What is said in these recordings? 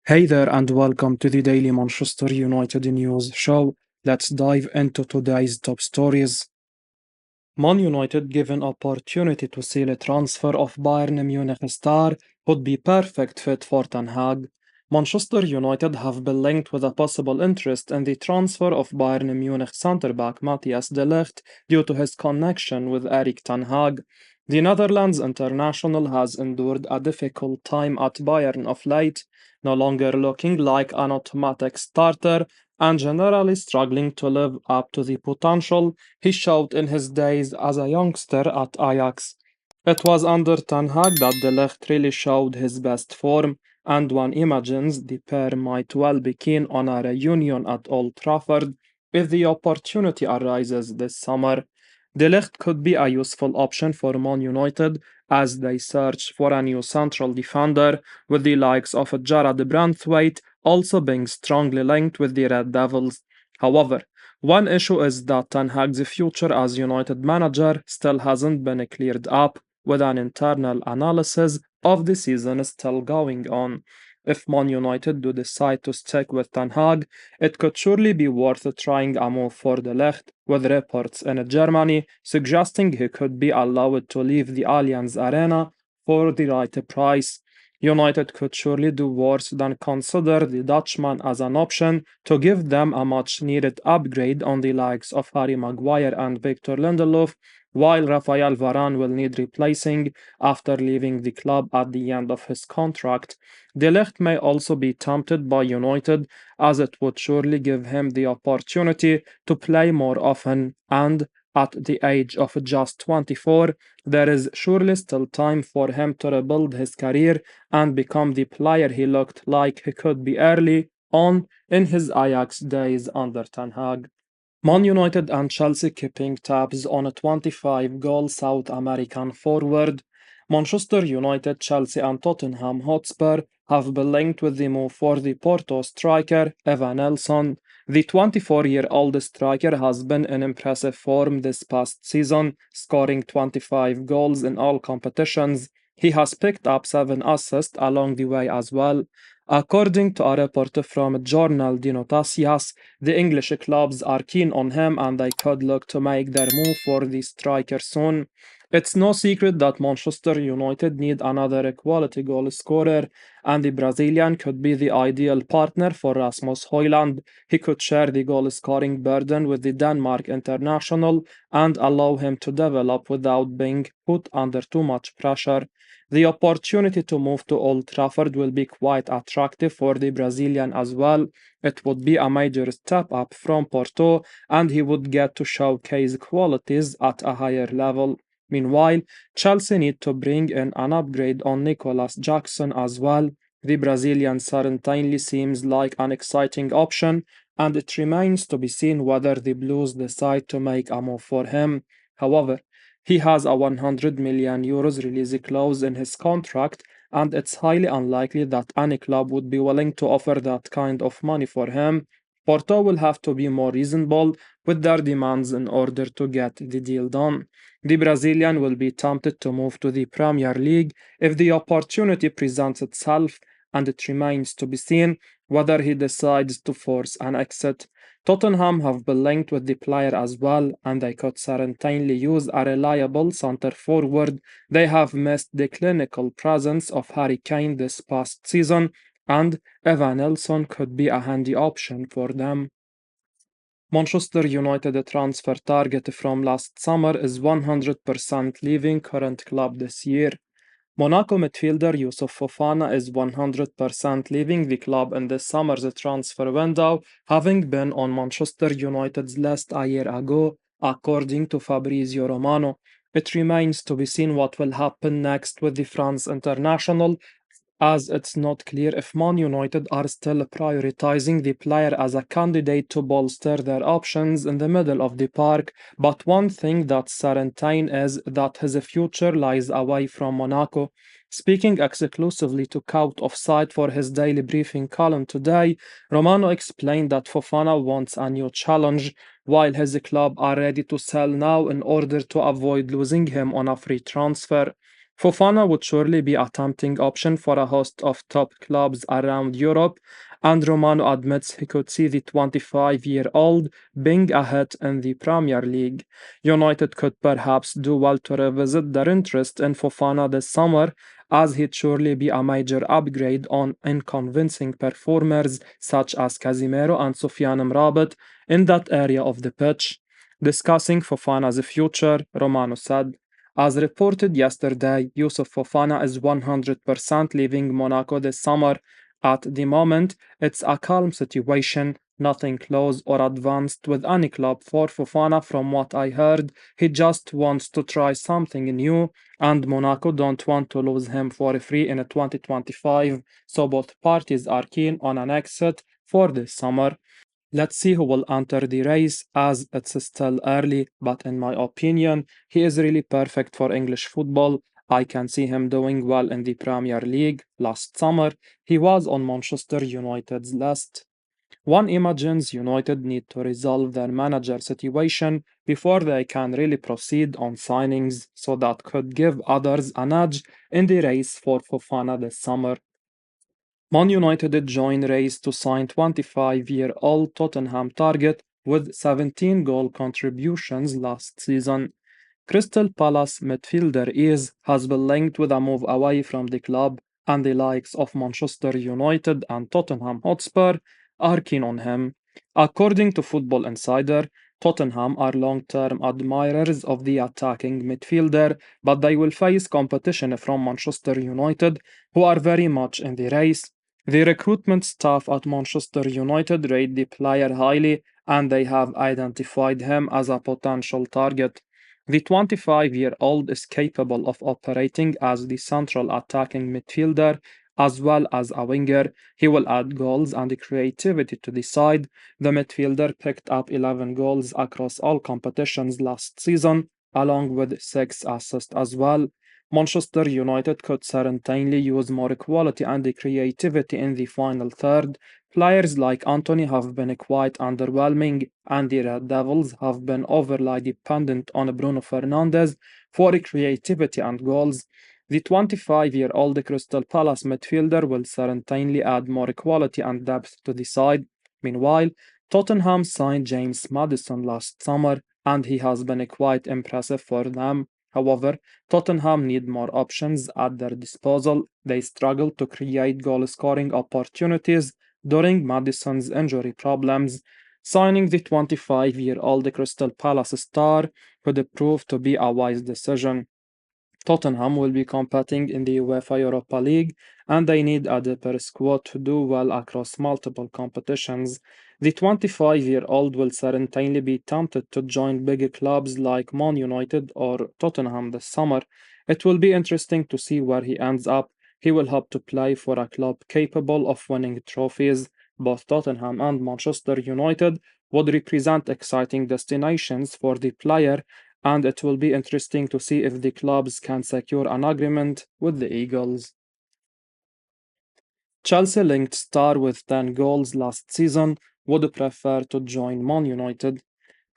Hey there, and welcome to the Daily Manchester United News Show. Let's dive into today's top stories. Man United given opportunity to seal a transfer of Bayern Munich star would be perfect fit for Ten Hag. Manchester United have been linked with a possible interest in the transfer of Bayern Munich centre-back Matthijs de Ligt due to his connection with Erik Ten Hag. The Netherlands international has endured a difficult time at Bayern of late, no longer looking like an automatic starter and generally struggling to live up to the potential he showed in his days as a youngster at Ajax. It was under Ten Hag that De Ligt really showed his best form, and one imagines the pair might well be keen on a reunion at Old Trafford if the opportunity arises this summer. De Ligt could be a useful option for Man United as they search for a new central defender, with the likes of Jared Branthwaite also being strongly linked with the Red Devils. However, one issue is that Ten Hag's future as United manager still hasn't been cleared up, with an internal analysis of the season still going on. If Man United do decide to stick with Ten Hag, it could surely be worth trying a move for De Ligt, with reports in Germany suggesting he could be allowed to leave the Allianz Arena for the right price. United could surely do worse than consider the Dutchman as an option to give them a much needed upgrade on the likes of Harry Maguire and Victor Lindelof, while Rafael Varane will need replacing after leaving the club at the end of his contract. De Ligt may also be tempted by United, as it would surely give him the opportunity to play more often, and at the age of just 24, there is surely still time for him to rebuild his career and become the player he looked like he could be early on in his Ajax days under Ten Hag. Man United and Chelsea keeping tabs on a 25-goal South American forward. Manchester United, Chelsea and Tottenham Hotspur have been linked with the move for the Porto striker Evanilson. The 24-year-old striker has been in impressive form this past season, scoring 25 goals in all competitions. He has picked up 7 assists along the way as well. According to a report from Journal de Noticias, the English clubs are keen on him and they could look to make their move for the striker soon. It's no secret that Manchester United need another quality goal scorer, and the Brazilian could be the ideal partner for Rasmus Højlund. He could share the goal scoring burden with the Denmark international and allow him to develop without being put under too much pressure. The opportunity to move to Old Trafford will be quite attractive for the Brazilian as well. It would be a major step up from Porto, and he would get to showcase qualities at a higher level. Meanwhile, Chelsea need to bring in an upgrade on Nicolas Jackson as well. The Brazilian certainly seems like an exciting option, and it remains to be seen whether the Blues decide to make a move for him. However, he has a 100 million euros release clause in his contract, and it's highly unlikely that any club would be willing to offer that kind of money for him. Porto will have to be more reasonable with their demands in order to get the deal done. The Brazilian will be tempted to move to the Premier League if the opportunity presents itself, and it remains to be seen whether he decides to force an exit. Tottenham have been linked with the player as well, and they could certainly use a reliable centre forward. They have missed the clinical presence of Harry Kane this past season, and Evanilson could be a handy option for them. Manchester United transfer target from last summer is 100% leaving current club this year. Monaco midfielder Youssouf Fofana is 100% leaving the club in this summer's transfer window, having been on Manchester United's list a year ago, according to Fabrizio Romano. It remains to be seen what will happen next with the France international, as it's not clear if Man United are still prioritizing the player as a candidate to bolster their options in the middle of the park, but one thing that's certain is that his future lies away from Monaco. Speaking exclusively to Kaut Offside for his daily briefing column today, Romano explained that Fofana wants a new challenge, while his club are ready to sell now in order to avoid losing him on a free transfer. Fofana would surely be a tempting option for a host of top clubs around Europe, and Romano admits he could see the 25-year-old being a hit in the Premier League. United could perhaps do well to revisit their interest in Fofana this summer, as he'd surely be a major upgrade on unconvincing performers such as Casemiro and Sofiane Mrabit in that area of the pitch. Discussing Fofana's future, Romano said, as reported yesterday, Yusuf Fofana is 100% leaving Monaco this summer. At the moment, it's a calm situation, nothing close or advanced with any club for Fofana. From what I heard, he just wants to try something new, and Monaco don't want to lose him for free in 2025, so both parties are keen on an exit for this summer. Let's see who will enter the race as it's still early, but in my opinion, he is really perfect for English football. I can see him doing well in the Premier League. Last summer, he was on Manchester United's list. One imagines United need to resolve their manager situation before they can really proceed on signings, so that could give others a nudge in the race for Fofana this summer. Man United did join race to sign 25-year-old Tottenham target with 17 goal contributions last season. Crystal Palace midfielder has been linked with a move away from the club, and the likes of Manchester United and Tottenham Hotspur are keen on him. According to Football Insider, Tottenham are long-term admirers of the attacking midfielder, but they will face competition from Manchester United, who are very much in the race. The recruitment staff at Manchester United rate the player highly, and they have identified him as a potential target. The 25-year-old is capable of operating as the central attacking midfielder as well as a winger. He will add goals and creativity to the side. The midfielder picked up 11 goals across all competitions last season, along with 6 assists as well. Manchester United could certainly use more quality and creativity in the final third. Players like Anthony have been quite underwhelming, and the Red Devils have been overly dependent on Bruno Fernandes for creativity and goals. The 25-year-old Crystal Palace midfielder will certainly add more quality and depth to the side. Meanwhile, Tottenham signed James Maddison last summer, and he has been quite impressive for them. However, Tottenham need more options at their disposal. They struggle to create goal scoring opportunities during Madison's injury problems. Signing the 25-year-old Crystal Palace star could prove to be a wise decision. Tottenham will be competing in the UEFA Europa League, and they need a deeper squad to do well across multiple competitions. The 25-year-old will certainly be tempted to join big clubs like Man United or Tottenham this summer. It will be interesting to see where he ends up. He will hope to play for a club capable of winning trophies. Both Tottenham and Manchester United would represent exciting destinations for the player, and it will be interesting to see if the clubs can secure an agreement with the Eagles. Chelsea linked star with 10 goals last season would prefer to join Man United.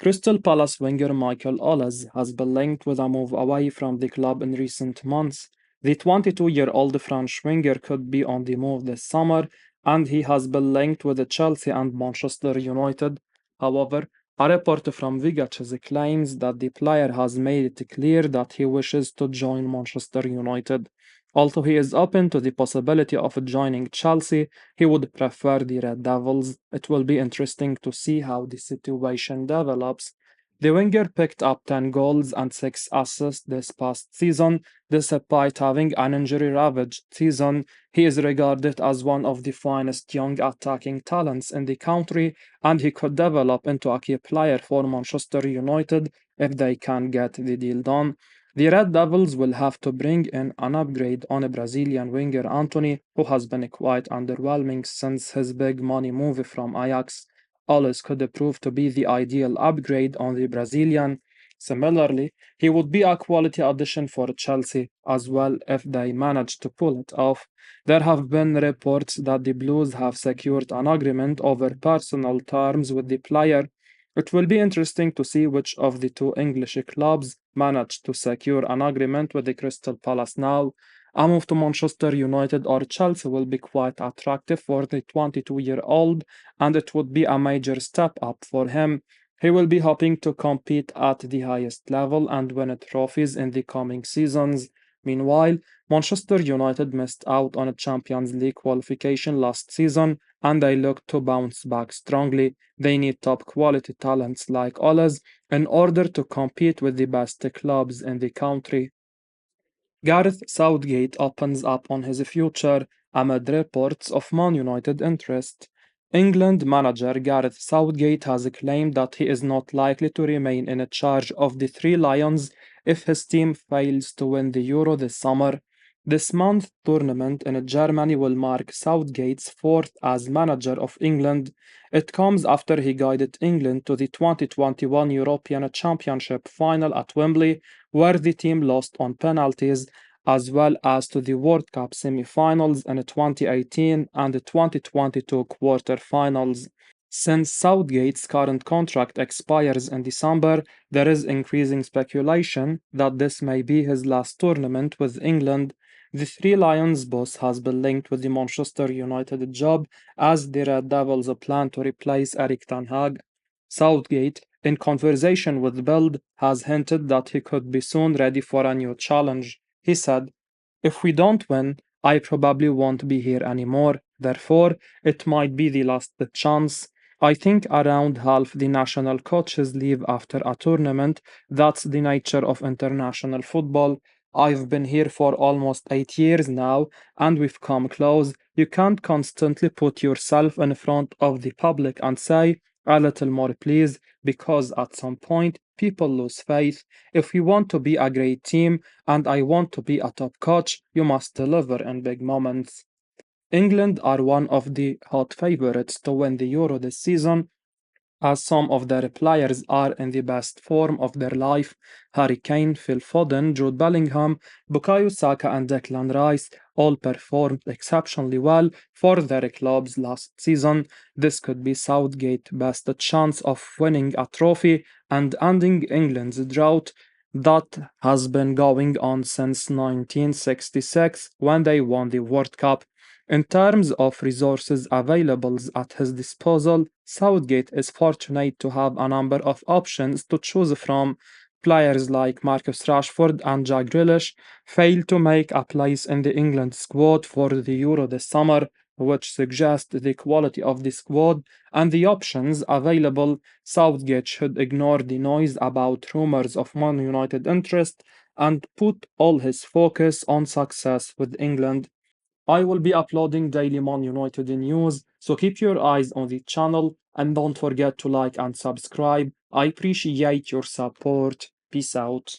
Crystal Palace winger Michael Olise has been linked with a move away from the club in recent months. The 22-year-old French winger could be on the move this summer, and he has been linked with Chelsea and Manchester United. However, a report from Vigaches claims that the player has made it clear that he wishes to join Manchester United. Although he is open to the possibility of joining Chelsea, he would prefer the Red Devils. It will be interesting to see how the situation develops. The winger picked up 10 goals and 6 assists this past season. Despite having an injury ravaged season, he is regarded as one of the finest young attacking talents in the country, and he could develop into a key player for Manchester United if they can get the deal done. The Red Devils will have to bring in an upgrade on a Brazilian winger Anthony, who has been quite underwhelming since his big money move from Ajax. Olise could prove to be the ideal upgrade on the Brazilian. Similarly, he would be a quality addition for Chelsea as well if they manage to pull it off. There have been reports that the Blues have secured an agreement over personal terms with the player. It will be interesting to see which of the two English clubs manage to secure an agreement with the Crystal Palace now. A move to Manchester United or Chelsea will be quite attractive for the 22-year-old, and it would be a major step up for him. He will be hoping to compete at the highest level and win trophies in the coming seasons. Meanwhile, Manchester United missed out on a Champions League qualification last season, and they look to bounce back strongly. They need top quality talents like Olise in order to compete with the best clubs in the country. Gareth Southgate opens up on his future amid reports of Man United interest. England manager Gareth Southgate has claimed that he is not likely to remain in charge of the Three Lions if his team fails to win the Euro this summer. This month's tournament in Germany will mark Southgate's fourth as manager of England. It comes after he guided England to the 2021 European Championship final at Wembley, where the team lost on penalties, as well as to the World Cup semi-finals in 2018 and the 2022 quarter-finals. Since Southgate's current contract expires in December, there is increasing speculation that this may be his last tournament with England. The Three Lions boss has been linked with the Manchester United job as the Red Devils plan to replace Erik Ten Hag. Southgate, in conversation with Bild, has hinted that he could be soon ready for a new challenge. He said, "If we don't win, I probably won't be here anymore. Therefore, it might be the last chance. I think around half the national coaches leave after a tournament. That's the nature of international football. I've been here for almost 8 years now, and we've come close. You can't constantly put yourself in front of the public and say, a little more, please, because at some point, people lose faith. If we want to be a great team, and I want to be a top coach, you must deliver in big moments." England are one of the hot favourites to win the Euro this season, as some of their players are in the best form of their life. Harry Kane, Phil Foden, Jude Bellingham, Bukayo Saka and Declan Rice all performed exceptionally well for their clubs last season. This could be Southgate's best chance of winning a trophy and ending England's drought that has been going on since 1966 when they won the World Cup. In terms of resources available at his disposal, Southgate is fortunate to have a number of options to choose from. Players like Marcus Rashford and Jack Grealish failed to make a place in the England squad for the Euro this summer, which suggests the quality of the squad and the options available. Southgate should ignore the noise about rumors of Man United interest and put all his focus on success with England. I will be uploading daily Man United news, so keep your eyes on the channel and don't forget to like and subscribe. I appreciate your support. Peace out.